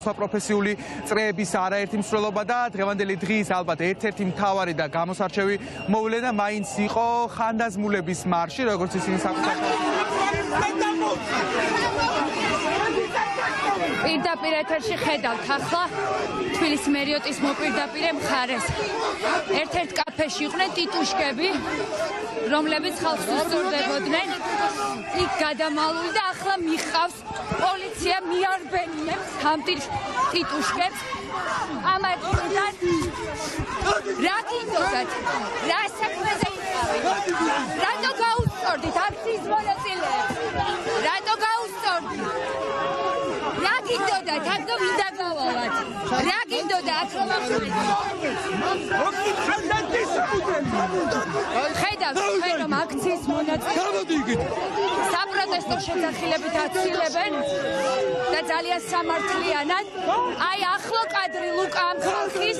სხვა პროფესიული წრეების არაერთი მსვლელობა და დღევანდელი დღის ალბათ ერთ-ერთი მთავარი და გამოსარჩევი მოვლენა მაინც იყო ხანდაზმულების მარში, როგორც ისინი პირდაპირ ეთერში ხედავთ ახლა თბილისის მერიოტის მოპირდაპირე მხარეს. ერთ-ერთ კაფეში იყვნენ ტიტუშკები, რომლებიც ხალხს უსწორდებოდნენ. იქ გადამალული და ახლა მიხავს პოლიცია მიარბენინებს ამ ტიტუშკებს. ამათგან რა გინდოდათ? რა საქმეზე იყავით? რატო გაუსწორდით აქციის მონაწილეებს? რატო გაუსწორდით? რა გინდოდათ? აქ რომ ვინდა გავალათ? რა გინდოდა აქ რომ ხედავთ ჩვენ რომ აქციის მონაწილეები საპროტესტო შეძახილებით აცილებენ და ძალიან სამართლიანად აი ახლო კადრი ლუკა ამ ხალხის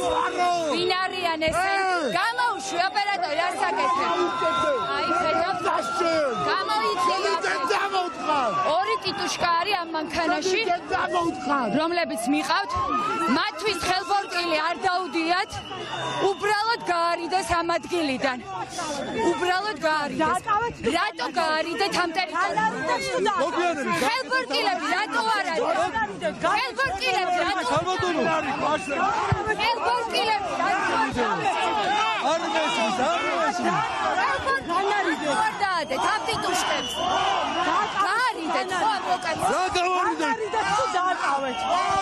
ვინ არიან ესე გამოუშვი ოპერატორი რა საკეთებ აი ხედავთ ორი ტიტუშკა არის ამ მანქანაში რომლებიც მიყავთ მათთვის ხელბორტილი არ დაუდიათ უბრალოდ გაარიდეს ამ ადგილიდან უბრალოდ გაარიდეს რატო გაარიდეთ ამ ტერიტორიას ხელბორტილები რატო არ არის ხელბორტილები რატო ხელბორტილები რატო არ დაადეთ ამ ტიტუშკებს გაარიდეთ ხო მოკაც რა გავარიდეთ თუ დააკავეთ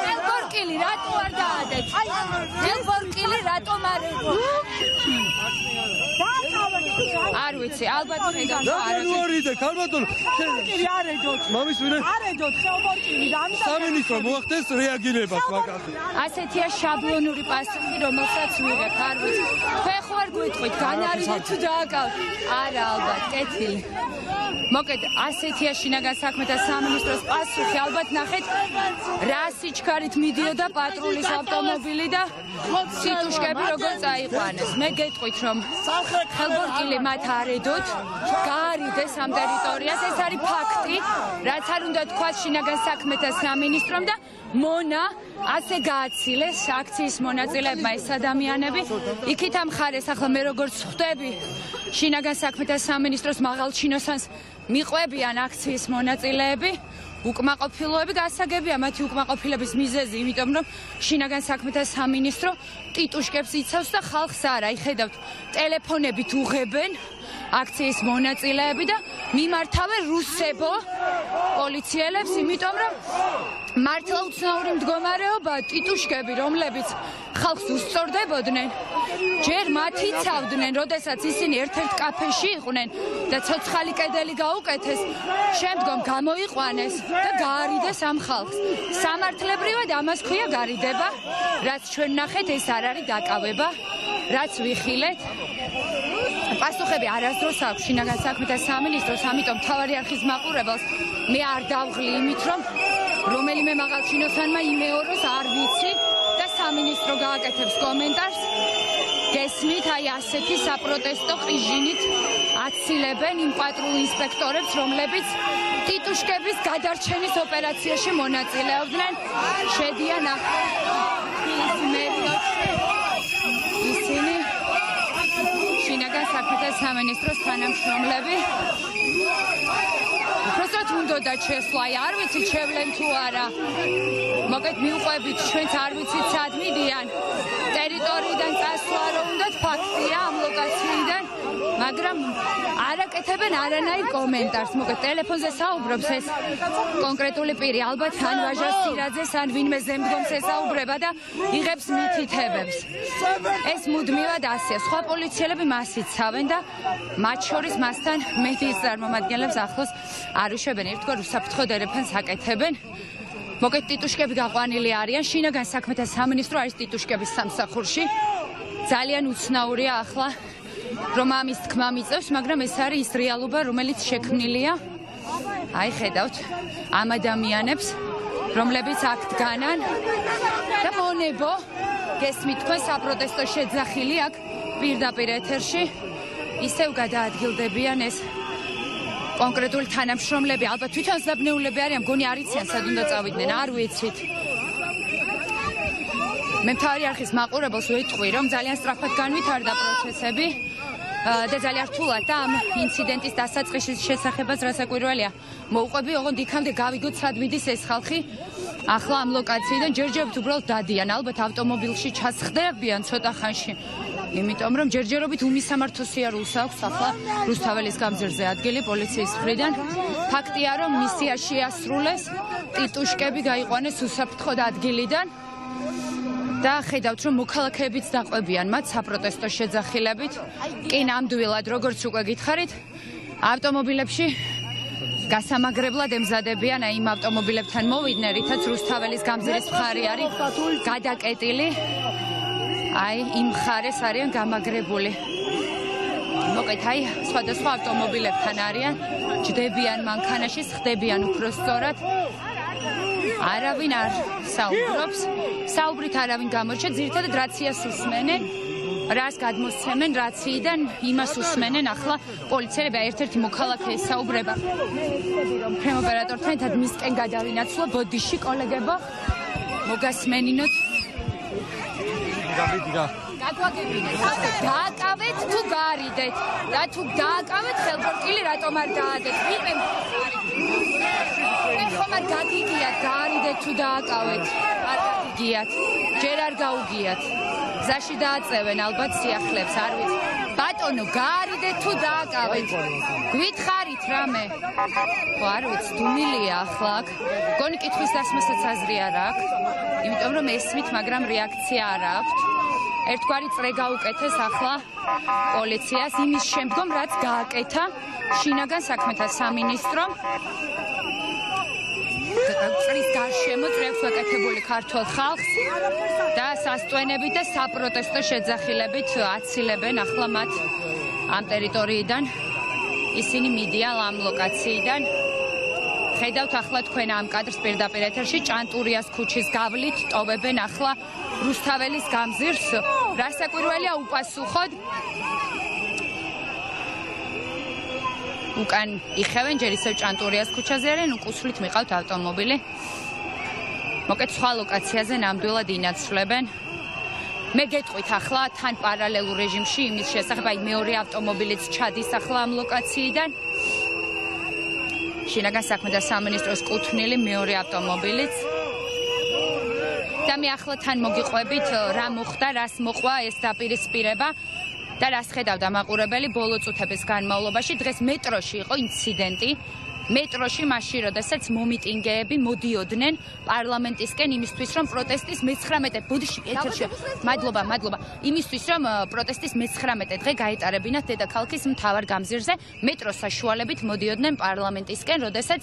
ხელბორტილი რატო არ დაადეთ ხელბორტილი რატომ არ არ ვიცი ალბათ ხედავთ არიდე ქალბატონო არ ედოთ მამის ვინე არ ედოთ ხელბორტილი და ამიტომ სამინისტრო მოახდეს რეაგირებას მაგაზე ასეთია შაბლონური პასუხი რომელსაც ვიღებ არ ვიცი თქვენ ხო არ გვიტყვით განარიდეთ თუ დააკავთ არა ალბათ კეთილი მოკეთ ასეთია შინაგან საქმეთა სამინისტროს პასუხი ალბათ ნახეთ რა სიჩქარით მიდიოდა პატრულის ავტომობილი და ტიტუშკები როგორ წაიყვანეს მე გეტყვით რომ ხელბორტილი მათ არ ედოთ გაარიდეს ამ ტერიტორიას ეს არის ფაქტი რაც არ უნდა თქვას შინაგან საქმეთა სამინისტრომ და მონა ასე გააცილეს აქციის მონაწილეებმა ეს ადამიანები იქით ამ ხარეს ახლა მე როგორც ხვდები შინაგან საქმეთა სამინისტროს მაღალჩინოსანს მიყვებიან აქციის მონაწილეები უკმაყოფილოები გასაგებია მათი უკმაყოფილების მიზეზი იმიტომ რომ შინაგან საქმეთა სამინისტრო ტიტუშკებს იცავს და ხალხს არა იხედავთ ტელეფონებით უღებენ აქციის მონაწილეები და მიმართავენ რუსებო პოლიციელებს იმიტომ რომ მართლა უცნაური მდგომარეობა ტიტუშკები რომლებიც ხალხს უსწორდებოდნენ ჯერ მათ იცავდნენ როდესაც ისინი ერთ-ერთ კაფეში იყვნენ და ცოცხალი კედელი გაუკეთეს შემდგომ გამოიყვანეს და გაარიდეს ამ ხალხს სამართლებრივად ამას ქვია გარიდება რაც ჩვენ ნახეთ ეს არ არის დაკავება რაც ვიხილეთ პასუხები არასდროს აქვს შინაგან საქმეთა სამინისტროს ამიტომ მთავარი არხის მაყურებელს მე არ დავღლი იმით რომ რომელიმე მაღალჩინოსანმა იმეოროს არ ვიცი და სამინისტრო გააკეთებს კომენტარს გესმით აი ასეთი საპროტესტო ყიჟინით აცილებენ იმ პატრულ ინსპექტორებს რომლებიც ტიტუშკების გადარჩენის ოპერაციაში მონაწილეობდნენ შედიან თბილისის მერიოტში ისინი შინაგან საქმეთა სამინისტროს თანამშრომლები უბრალოდ უნდოდა შესვლა არ ვიცით შევლენ თუ არა მოგეთ მიუყვებით ჩვენც არ ვიცით სად მიდიან ტერიტორიიდან წასვლა რო უნდათ ფაქტია ამ ლოკაციიდან მაგრამ არ აკეთებენ არანაირ კომენტარს მოგეთ ტელეფონზე საუბრობს ეს კონკრეტული პირი ალბათ ან ვაჟა სირაძეს ან ვინმე ზემდგომს ესაუბრება და იღებს მითითებებს ეს მუდმივად ასეა სხვა პოლიციელები მას იცავენ და მათ შორის მასთან მედიის წარმომადგენლებს ახლოს არ უშვებენ ერთგვარ უსაფრთხო დერეფანს აკეთებენ მოგეთ ტიტუშკები გაყვანილი არიან შინაგან საქმეთა სამინისტრო არის ტიტუშკების სამსახურში ძალიან უცნაურია ახლა რომ ამის თქმა მიწევს მაგრამ ეს არის ის რეალობა რომელიც შექმნილია აი ხედავთ ამ ადამიანებს რომლებიც აქ დგანან და მონებო გესმით თქვენ საპროტესტო შეძახილი აქ პირდაპირ ეთერში ისევ გადაადგილდებიან ეს კონკრეტული თანამშრომლები ალბათ თვითონ ზაბნეულები არიან მგონი არ იციან სად უნდა წავიდნენ არ ვიცით მე მთავარი არხის მაყურებელს ვეთყვი, რომ ძალიან სწრაფად განვითარდა პროცესები და ძალიან რთულად და ამ ინციდენტის დასაწყისის შესახებაც რასაკვირველია. მოუყვები, ოღონდ იქამდე გავიგოთ, სად მიდის ეს ხალხი. ახლა ამ ლოკაციიდან ჯერჯერობით უბრალოდ დადიან, ალბათ ავტომობილში ჩასხდებიან ცოტა ხანში. იმიტომ რომ ჯერჯერობით უმისამართო სიარულს აქვს ახლა რუსთაველის გამზირზე ადგილი პოლიციის მხრიდან. ფაქტია, რომ მისია შეასრულეს, ტიტუშკები გაიყვანეს უსაფრთხოდ ადგილიდან. და ხედავთ, რომ მოქალაქეებიც დაყვებიან მათ საპროტესტო შეძახილებით. კი ნამდვილად, როგორც უკვე გითხარით, ავტომობილებში გასამაგრებლად ემზადებიან აი იმ ავტომობილებთან მოვიდნენ, რითაც რუსთაველის გამზირის მხარი არის გადაკეტილი. აი იმ მხარეს არიან გამაგრებული. მოკლედ აი სხვადასხვა ავტომობილებთან არიან, ჯდებიან მანქანაში, ხდებიან უფრო სწორად. არავინ არ საუბრობს, საუბრით არავინ გამორჩა, ძირითადად რაციას უსმენენ, რას გადმოსცემენ რაციიდან, იმას უსმენენ. ახლა პოლიციელები ერთ-ერთი მოქალაქე საუბრება. ფრენ ოპერატორთან ერთად მისკენ გადავინაცვლა ბოდიში, კოლეგებო, მოგასმენინოთ. გაგვაგებინეთ, დააკავეთ თუ გაარიდეთ და თუ დააკავეთ ხელბორტილი რატომ არ დაადეთ? ვიყენ ხომ არ გაგიგიათ, გაარიდეთ თუ დააკავეთ? არ გაგიგიათ, ჯერ არ გაუგიათ. გზაში დააწევენ ალბათ სიახლეებს, არ ვიცი. ბატონო, გაარიდეთ თუ დააკავეთ? გვითხარით რამე? ხო, არ ვიცი, დუმილია ახლა აქ. გონი კითხვის დასმასაც აზრი არ აქვს, იმიტომ რომ ესმით, მაგრამ რეაქცია არ აქვს. ერთგვარი წრე გაუკეთეს ახლა პოლიციას იმის შემდგომ, რაც გააკეთა შინაგან საქმეთა სამინისტრომ. წრის გარშემო წრეებს აკეთებული ქართულ ხალხს და სასტვენებით და საპროტესტო შეძახილებით აცილებენ ახლა მათ ამ ტერიტორიიდან. ისინი მიდიან ამ ლოკაციიდან. ხედავთ ახლა თქვენ ამ კადრს პირდაპირ ეთერში ჭანტურიას ქუჩის გავლით ტოვებენ ახლა რუსთაველის გამზირს. რასაკვირველია უპასუხოდ უკან იხევენ, ჯერ ისევ ჭანტურიას ქუჩაზე არიან, უკუსვლით მიყავთ ავტომობილი. მოკეთ სხვა ლოკაციაზე ნამდვილად ინაცვლებენ. მე გეტყვით ახლა თან პარალელურ რეჟიმში იმის შესახებ, აი მეორე ავტომობილიც ჩადის ახლა ამ ლოკაციიდან. შინაგან საქმეთა სამინისტროს კუთვნილი მეორე ავტომობილიც. და მე ახლა თან მოგიყვებით რა მოხდა, რას მოყვა ეს დაპირისპირება და რას ხედავდა მაყურებელი ბოლო წუთების განმავლობაში. დღეს მეტროში იყო ინციდენტი. მეტროში მაშინ, როდესაც მომიტინგეები მოდიოდნენ პარლამენტისკენ იმისთვის, რომ პროტესტის 19 ბოდიში ეთერში. მადლობა. იმისთვის, რომ პროტესტის 19 დღე გაეტარებინათ დედაქალაქის მთავარ გამზირზე, მეტროს საშუალებით მოდიოდნენ პარლამენტისკენ, როდესაც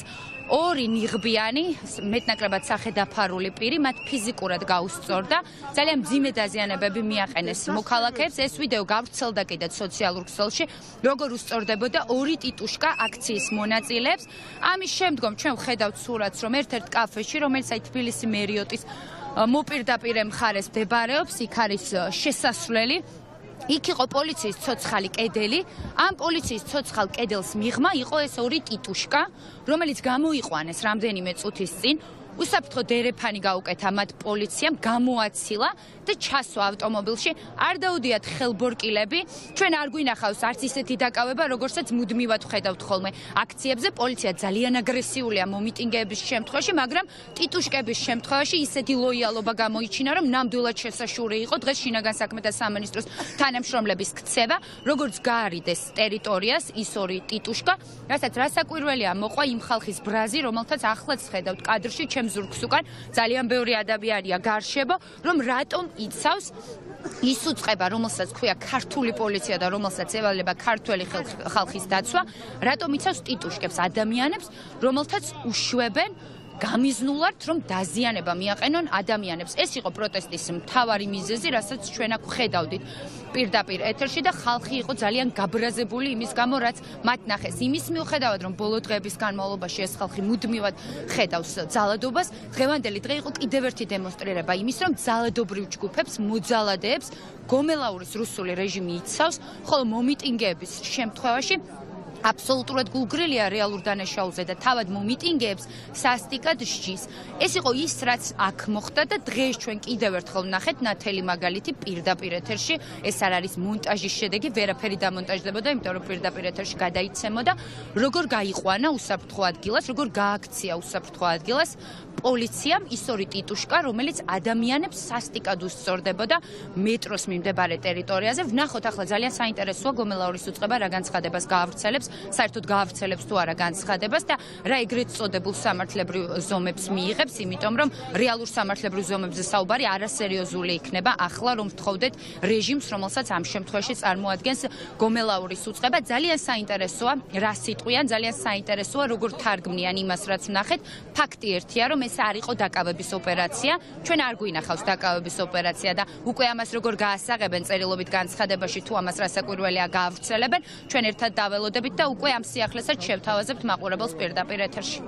ორი ნიღბიანი, მეტნაკლებად სახელდაფარული პირი მათ ფიზიკურად გაუსწორდა. ძალიან მძიმე დაზიანებები მიაყენეს მოქალაქეებს. ეს ვიდეო გავრცელდა კიდეც სოციალურ ქსელში, როგორ უსწორდებოდა ორი ტიტუშკა აქციის მონაწილეებს. ამის შემდგომ ჩვენ ვხედავთ სურათს, რომ ერთ-ერთ კაფეში, რომელიც აი თბილისი მერიოტის მოპირდაპირე მხარეს მდებარეობს, იქ არის შესასვლელი. იქ იყო პოლიციის ცოცხალი კედელი. ამ პოლიციის ცოცხალ კედელს მიღმა იყო ეს ორი ტიტუშკა, რომელიც გამოიყვანეს რამდენიმე წუთის წინ. უსაფრთხო დერეფანი გაუკეთა მათ პოლიციამ, გამოაცილა და ჩასვა ავტომობილში. არ დაუდიათ ხელბორკილები. ჩვენ არ გვინახავს არც ისეთი დაკავება, როგორცაც მუდმივად ვხედავთ ხოლმე აქციებზე. პოლიცია ძალიან აგრესიულია მომიტინგეების შემთხვევაში, მაგრამ ტიტუშკების შემთხვევაში ისეთი ლოიალობა გამოიჩინა, რომ ნამდვილად შესაშური იყო დღეს შინაგან საქმეთა სამინისტროს თანამშრომლების ქცევა, როგორც გაარიდეს ტერიტორიას ის ორი ტიტუშკა, რასაც რასაკვირველია მოყვა იმ ხალხის ბრაზი, რომელთაც ახლაც ხედავთ კადრში ზურგს უკან ძალიან ბევრი ადამიანია გარშემო, რომ რატომ იცავს ის უწყება, რომელსაც ქვია ქართული პოლიცია და რომელსაც ევალება ქართველი ხალხის დაცვა, რატომ იცავს ტიტუშკებს ადამიანებს, რომელთაც უშვებენ გამიზნულად, რომ დაზიანება მიაყენონ ადამიანებს. ეს იყო პროტესტის მთავარი მიზეზი, რასაც ჩვენ აქ ვხედავდით პირდაპირ ეთერში და ხალხი იყო ძალიან გაბრაზებული იმის გამო, რაც მათ ნახეს. იმის მიუხედავად, რომ ბოლო დღეების განმავლობაში ეს ხალხი მუდმივად ხედავს ძალადობას, დღევანდელი დღე იყო კიდევ ერთი დემონსტრირება იმის, რომ ძალადობრივ ჯგუფებს, მოძალადეებს გომელაურის რუსული რეჟიმი იცავს, ხოლო მომიტინგეების შემთხვევაში აბსოლუტურად გულგრილია რეალურ დანაშაულზე და თავად მომიტინგეებს სასტიკად სჯის. ეს იყო ის, რაც აქ მოხდა და დღეს ჩვენ კიდევ ერთხელ ვნახეთ ნათელი მაგალითი პირდაპირ ეთერში. ეს არ არის მონტაჟის შედეგი, ვერაფერი დამონტაჟდებოდა, იმიტომ რომ პირდაპირ ეთერში გადაიცემოდა, როგორ გაიყვანა უსაფრთხო ადგილას, როგორ გააქცია უსაფრთხო ადგილას პოლიციამ ის ორი ტიტუშკა, რომელიც ადამიანებს სასტიკად უსწორდებოდა მეტროს მიმდებარე ტერიტორიაზე. ვნახოთ ახლა ძალიან საინტერესოა გომელაურის უწყება რა განცხადებას გაავრცელებს, საერთოდ გაავრცელებს თუ არა განცხადებას და რა ეგრეთ წოდებულ სამართლებრივ ზომებს მიიღებს, იმიტომ რომ რეალურ სამართლებრივ ზომებზე საუბარი არასერიოზული იქნება ახლა რომ ვთხოვდეთ რეჟიმს, რომელსაც ამ შემთხვევაში წარმოადგენს გომელაურის უწყება. ძალიან საინტერესოა რა სიტყვიან, ძალიან საინტერესოა როგორ თარგმნიან იმას, რაც ვნახეთ. ფაქტი ერთია, რომ ეს არ იყო დაკავების ოპერაცია. ჩვენ არ გვინახავს დაკავების ოპერაცია და უკვე ამას როგორ გაასაღებენ წერილობით განცხადებაში თუ ამას რასაკვირველია გაავრცელებენ, ჩვენ ერთად დაველოდებით და უკვე ამ სიახლესაც შევთავაზებთ მაყურებელს პირდაპირ ეთერში.